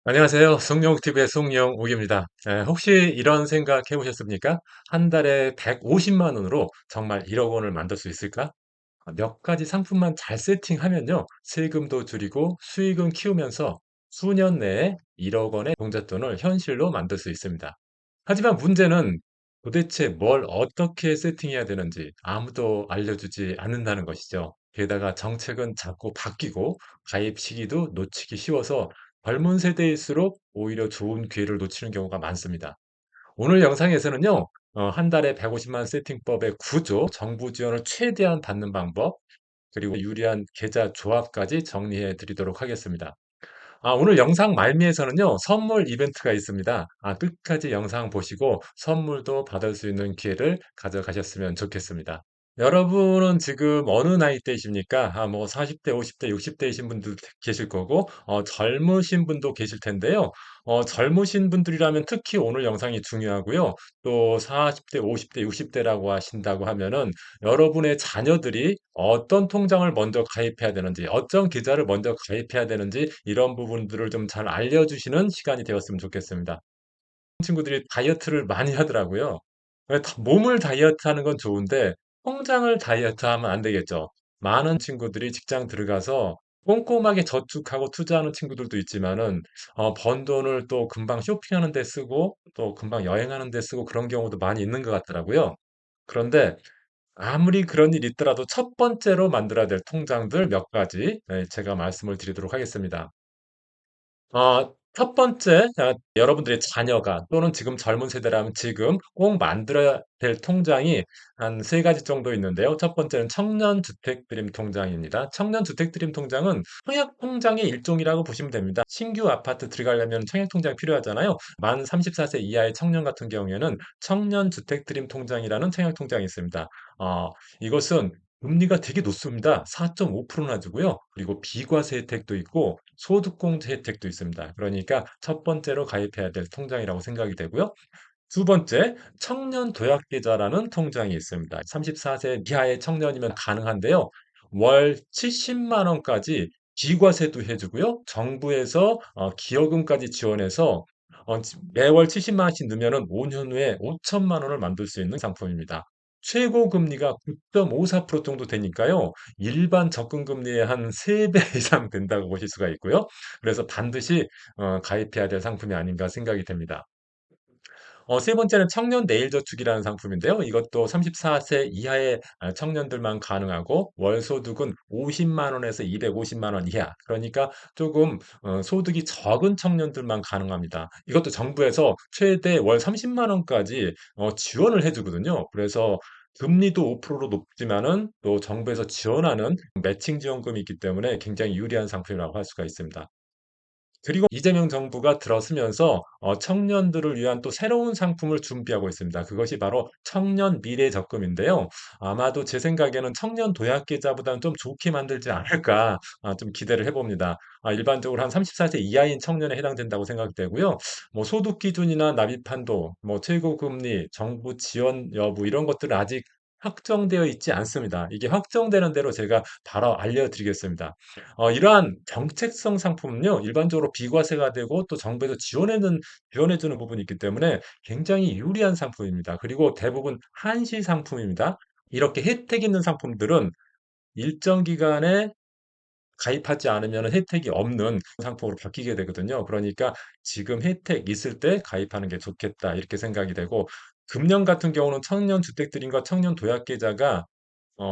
안녕하세요. 송영TV의 송영욱입니다. 혹시 이런 생각 해보셨습니까? 한 달에 150만 원으로 정말 1억 원을 만들 수 있을까? 몇 가지 상품만 잘 세팅하면요. 세금도 줄이고 수익은 키우면서 수년 내에 1억 원의 종잣돈을 현실로 만들 수 있습니다. 하지만 문제는 도대체 뭘 어떻게 세팅해야 되는지 아무도 알려주지 않는다는 것이죠. 게다가 정책은 자꾸 바뀌고 가입 시기도 놓치기 쉬워서 젊은 세대일수록 오히려 좋은 기회를 놓치는 경우가 많습니다. 오늘 영상에서는요, 한 달에 150만 세팅법의 구조, 정부 지원을 최대한 받는 방법, 그리고 유리한 계좌 조합까지 정리해 드리도록 하겠습니다. 오늘 영상 말미에서는요, 선물 이벤트가 있습니다. 끝까지 영상 보시고 선물도 받을 수 있는 기회를 가져가셨으면 좋겠습니다. 여러분은 지금 어느 나이대이십니까? 뭐 40대, 50대, 60대이신 분도 계실 거고, 젊으신 분도 계실 텐데요. 젊으신 분들이라면 특히 오늘 영상이 중요하고요. 또 40대, 50대, 60대라고 하신다고 하면은 여러분의 자녀들이 어떤 통장을 먼저 가입해야 되는지, 어떤 계좌를 먼저 가입해야 되는지 이런 부분들을 좀 잘 알려주시는 시간이 되었으면 좋겠습니다. 친구들이 다이어트를 많이 하더라고요. 몸을 다이어트 하는 건 좋은데 통장을 다이어트 하면 안 되겠죠. 많은 친구들이 직장 들어가서 꼼꼼하게 저축하고 투자하는 친구들도 있지만은 번 돈을 또 금방 쇼핑하는 데 쓰고 또 금방 여행하는 데 쓰고 그런 경우도 많이 있는 것 같더라고요. 그런데 아무리 그런 일이 있더라도 첫 번째로 만들어야 될 통장들 몇 가지 제가 말씀을 드리도록 하겠습니다. 첫 번째, 여러분들의 자녀가 또는 지금 젊은 세대라면 지금 꼭 만들어야 될 통장이 한 세 가지 정도 있는데요. 첫 번째는 청년주택드림 통장입니다. 청년주택드림 통장은 청약통장의 일종이라고 보시면 됩니다. 신규 아파트 들어가려면 청약통장이 필요하잖아요. 만 34세 이하의 청년 같은 경우에는 청년주택드림 통장이라는 청약통장이 있습니다. 이것은 금리가 되게 높습니다. 4.5%나 주고요. 그리고 비과세 혜택도 있고 소득공제 혜택도 있습니다. 그러니까 첫 번째로 가입해야 될 통장이라고 생각이 되고요. 두 번째, 청년 도약 계좌라는 통장이 있습니다. 34세 이하의 청년이면 가능한데요. 월 70만 원까지 비과세도 해주고요. 정부에서 기여금까지 지원해서 매월 70만 원씩 넣으면 5년 후에 5천만 원을 만들 수 있는 상품입니다. 최고 금리가 9.54% 정도 되니까요. 일반 적금 금리의 한 3배 이상 된다고 보실 수가 있고요. 그래서 반드시 가입해야 될 상품이 아닌가 생각이 됩니다. 세 번째는 청년 내일 저축이라는 상품인데요. 이것도 34세 이하의 청년들만 가능하고 월 소득은 50만 원에서 250만 원 이하. 그러니까 조금 소득이 적은 청년들만 가능합니다. 이것도 정부에서 최대 월 30만 원까지 지원을 해 주거든요. 그래서 금리도 5%로 높지만은 또 정부에서 지원하는 매칭 지원금이 있기 때문에 굉장히 유리한 상품이라고 할 수가 있습니다. 그리고 이재명 정부가 들어서면서 청년들을 위한 또 새로운 상품을 준비하고 있습니다. 그것이 바로 청년 미래 적금인데요. 아마도 제 생각에는 청년 도약 계좌보다는 좀 좋게 만들지 않을까 좀 기대를 해봅니다. 일반적으로 한 34세 이하인 청년에 해당된다고 생각되고요. 뭐 소득 기준이나 납입 한도, 뭐 최고 금리, 정부 지원 여부 이런 것들은 아직 확정되어 있지 않습니다. 이게 확정되는 대로 제가 바로 알려드리겠습니다. 이러한 정책성 상품은요, 일반적으로 비과세가 되고 또 정부에서 지원해주는 부분이 있기 때문에 굉장히 유리한 상품입니다. 그리고 대부분 한시 상품입니다. 이렇게 혜택 있는 상품들은 일정 기간에 가입하지 않으면 혜택이 없는 상품으로 바뀌게 되거든요. 그러니까 지금 혜택 있을 때 가입하는 게 좋겠다 이렇게 생각이 되고 금년 같은 경우는 청년 주택들인가 청년 도약 계좌가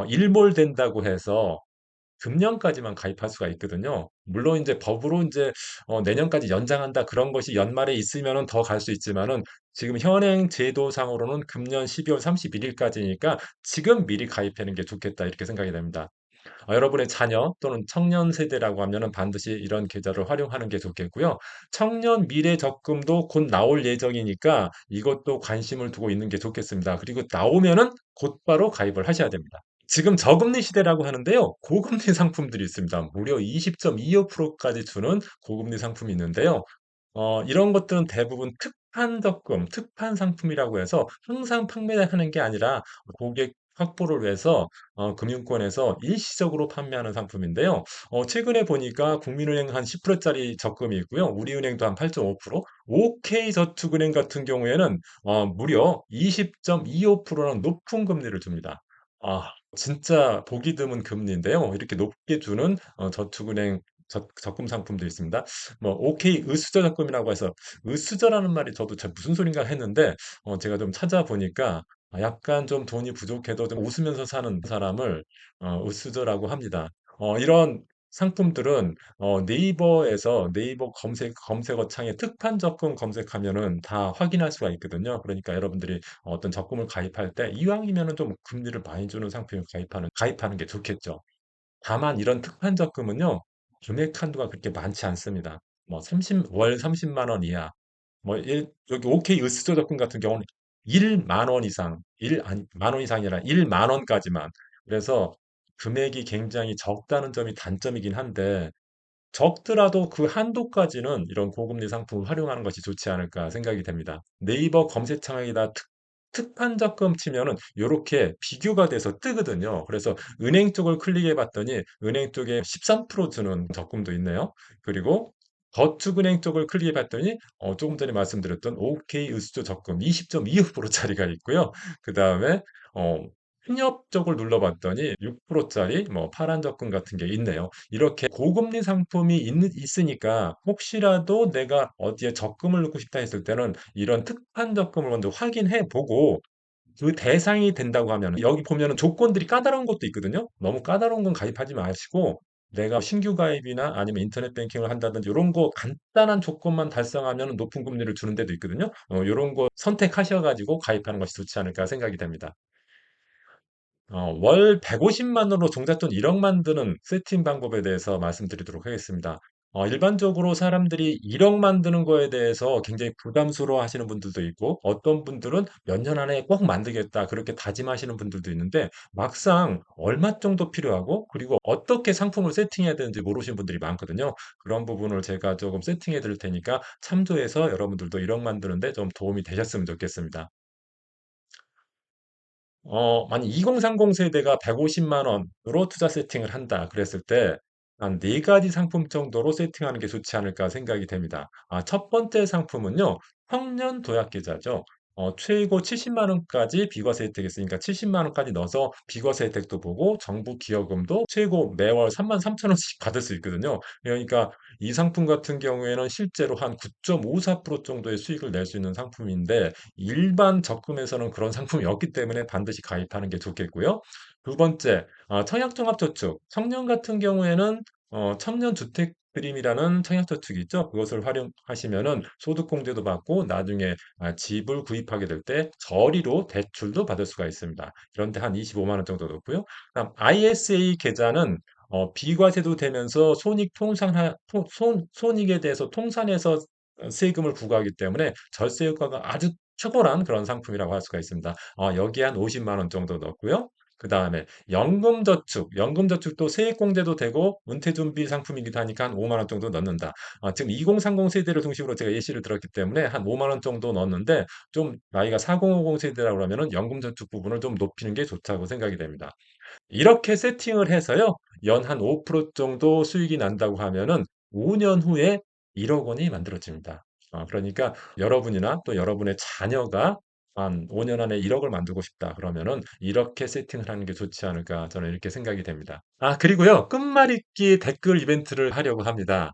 일몰된다고 해서 금년까지만 가입할 수가 있거든요. 물론 인제 법으로 인제 내년까지 연장한다 그런 것이 연말에 있으면은 더 갈 수 있지만은 지금 현행 제도상으로는 금년 12월 31 일까지니까 '지금 미리 가입하는 게 좋겠다.' 이렇게 생각이 됩니다. 여러분의 자녀 또는 청년 세대라고 하면은 반드시 이런 계좌를 활용하는 게 좋겠고요. 청년 미래 적금도 곧 나올 예정이니까 이것도 관심을 두고 있는 게 좋겠습니다. 그리고 나오면은 곧바로 가입을 하셔야 됩니다. 지금 저금리 시대라고 하는데요. 고금리 상품들이 있습니다. 무려 20.25%까지 주는 고금리 상품이 있는데요. 이런 것들은 대부분 특판 적금, 특판 상품이라고 해서 항상 판매하는 게 아니라 고객 확보를 위해서 금융권에서 일시적으로 판매하는 상품인데요. 최근에 보니까 국민은행 한 10%짜리 적금이 있고요. 우리은행도 한 8.5%, OK저축은행 같은 경우에는 무려 20.25%는 높은 금리를 줍니다. 진짜 보기 드문 금리인데요. 이렇게 높게 주는 저축은행 적금 상품도 있습니다. 뭐 OK 으수저 적금이라고 해서 으수저라는 말이 저도 잘 무슨 소린가 했는데 제가 좀 찾아보니까 약간 좀 돈이 부족해도 좀 웃으면서 사는 사람을 으수저라고 합니다. 이런 상품들은 네이버에서 네이버 검색어 창에 특판 적금 검색하면은 다 확인할 수가 있거든요. 그러니까 여러분들이 어떤 적금을 가입할 때 이왕이면은 좀 금리를 많이 주는 상품을 가입하는 게 좋겠죠. 다만 이런 특판 적금은요. 금액 한도가 그렇게 많지 않습니다. 뭐 월 30만 원 이하, 여기 OK 으스저 적금 같은 경우는 1만 원 이상, 아니, 만원 이상이 아니라 1만 원까지만. 그래서 금액이 굉장히 적다는 점이 단점이긴 한데, 적더라도 그 한도까지는 이런 고금리 상품을 활용하는 것이 좋지 않을까 생각이 됩니다. 네이버 검색창에다 특판 적금 치면은 요렇게 비교가 돼서 뜨거든요. 그래서 은행 쪽을 클릭해 봤더니 은행 쪽에 13% 주는 적금도 있네요. 그리고 저축은행 쪽을 클릭해 봤더니 조금 전에 말씀드렸던 OK 으스조 적금 20.25%짜리가 있고요. 그다음에 어 편협 쪽을 눌러 봤더니 6%짜리 뭐 파란 적금 같은 게 있네요. 이렇게 고금리 상품이 있으니까 혹시라도 내가 어디에 적금을 넣고 싶다 했을 때는 이런 특판 적금을 먼저 확인해 보고 그 대상이 된다고 하면 여기 보면은 조건들이 까다로운 것도 있거든요. 너무 까다로운 건 가입하지 마시고 내가 신규 가입이나 아니면 인터넷 뱅킹을 한다든지 이런 거 간단한 조건만 달성하면 높은 금리를 주는 데도 있거든요. 이런 거 선택하셔 가지고 가입하는 것이 좋지 않을까 생각이 됩니다. 월 150만 원으로 종잣돈 1억 만드는 세팅 방법에 대해서 말씀드리도록 하겠습니다. 일반적으로 사람들이 1억 만드는 거에 대해서 굉장히 부담스러워 하시는 분들도 있고, 어떤 분들은 몇 년 안에 꼭 만들겠다, 그렇게 다짐하시는 분들도 있는데, 막상 얼마 정도 필요하고, 그리고 어떻게 상품을 세팅해야 되는지 모르시는 분들이 많거든요. 그런 부분을 제가 조금 세팅해 드릴 테니까 참조해서 여러분들도 1억 만드는데 좀 도움이 되셨으면 좋겠습니다. 만약 2030 세대가 150만 원으로 투자 세팅을 한다 그랬을 때 한 4가지 상품 정도로 세팅하는 게 좋지 않을까 생각이 됩니다. 첫 번째 상품은요. 청년 도약 계좌죠. 최고 70만 원까지 비과세 혜택이 있으니까 70만 원까지 넣어서 비과세 혜택도 보고 정부 기여금도 최고 매월 33,000원씩 받을 수 있거든요. 그러니까 이 상품 같은 경우에는 실제로 한 9.54% 정도의 수익을 낼 수 있는 상품인데 일반 적금에서는 그런 상품이 없기 때문에 반드시 가입하는 게 좋겠고요. 두 번째, 청약종합저축. 청년 같은 경우에는 청년주택 드림이라는 청약저축이 있죠. 그것을 활용하시면은 소득공제도 받고 나중에 집을 구입하게 될 때 저리로 대출도 받을 수가 있습니다. 그런데 한 25만 원 정도 넣고요. 그다음 ISA 계좌는 비과세도 되면서 손익에 대해서 통산해서 세금을 부과하기 때문에 절세 효과가 아주 탁월한 그런 상품이라고 할 수가 있습니다. 여기에 한 50만 원 정도 넣고요. 그다음에 연금저축, 연금저축도 세액공제도 되고 은퇴준비 상품이기도 하니까 한 5만 원 정도 넣는다. 지금 2030 세대를 중심으로 제가 예시를 들었기 때문에 한 5만 원 정도 넣었는데 좀 나이가 4050 세대라고 그러면은 연금저축 부분을 좀 높이는 게 좋다고 생각이 됩니다. 이렇게 세팅을 해서요. 연 한 5% 정도 수익이 난다고 하면은 5년 후에 1억 원이 만들어집니다. 그러니까 여러분이나 또 여러분의 자녀가 한 5년 안에 1억 을 만들고 싶다 그러면은 이렇게 세팅을 하는 게 좋지 않을까 저는 이렇게 생각이 됩니다. 그리고요. 끝말잇기 댓글 이벤트를 하려고 합니다.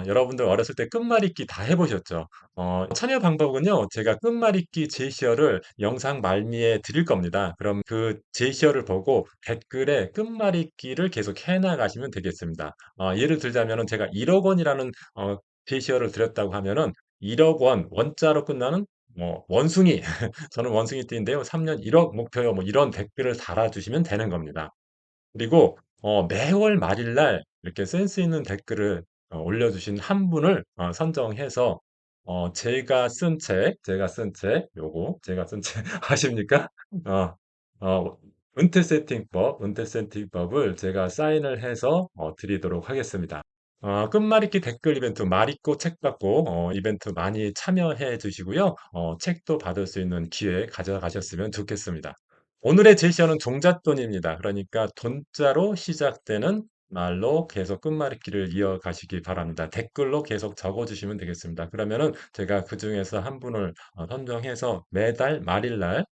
여러분들 어렸을 때 끝말잇기 다 해 보셨죠? 참여 방법은요. 제가 끝말잇기 제시어를 영상 말미에 드릴 겁니다. 그럼 그 제시어를 보고 댓글에 끝말잇기를 계속 해 나가시면 되겠습니다. 예를 들자면은 제가 1억 원이라는 제시어를 드렸다고 하면은 1억 원, 원자로 끝나는 뭐 원숭이 저는 원숭이띠인데요. 3년 1억 목표요. 뭐 이런 댓글을 달아주시면 되는 겁니다. 그리고 매월 말일날 이렇게 센스 있는 댓글을 올려주신 한 분을 선정해서 요거 제가 쓴 책 아십니까? 어, 어, 은퇴 세팅법을 제가 사인을 해서 드리도록 하겠습니다. 끝말잇기 댓글 이벤트 말 읽고 책 받고 이벤트 많이 참여해 주시고요. 책도 받을 수 있는 기회 가져가셨으면 좋겠습니다. 오늘의 제시어는 종잣돈입니다. 그러니까 돈자로 시작되는 말로 계속 끝말잇기를 이어가시기 바랍니다. 댓글로 계속 적어주시면 되겠습니다. 그러면은 제가 그중에서 한 분을 선정해서 매달 말일날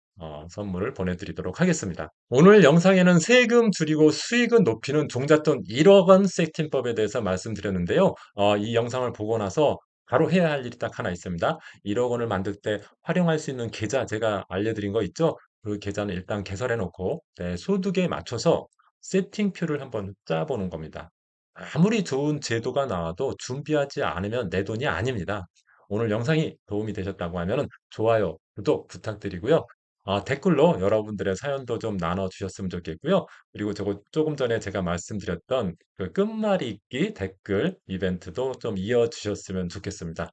선물을 보내드리도록 하겠습니다. 오늘 영상에는 세금 줄이고 수익은 높이는 종잣돈 1억 원 세팅법에 대해서 말씀드렸는데요. 이 영상을 보고 나서 바로 해야 할 일이 딱 하나 있습니다. 1억 원을 만들 때 활용할 수 있는 계좌 제가 알려드린 거 있죠? 그 계좌는 일단 개설해 놓고 내 소득에 맞춰서 세팅표를 한번 짜보는 겁니다. 아무리 좋은 제도가 나와도 준비하지 않으면 내 돈이 아닙니다. 오늘 영상이 도움이 되셨다고 하면 좋아요, 구독 부탁드리고요. 댓글로 여러분들의 사연도 좀 나눠주셨으면 좋겠고요. 그리고 저거 조금 전에 제가 말씀드렸던 그 끝말잇기 댓글 이벤트도 좀 이어주셨으면 좋겠습니다.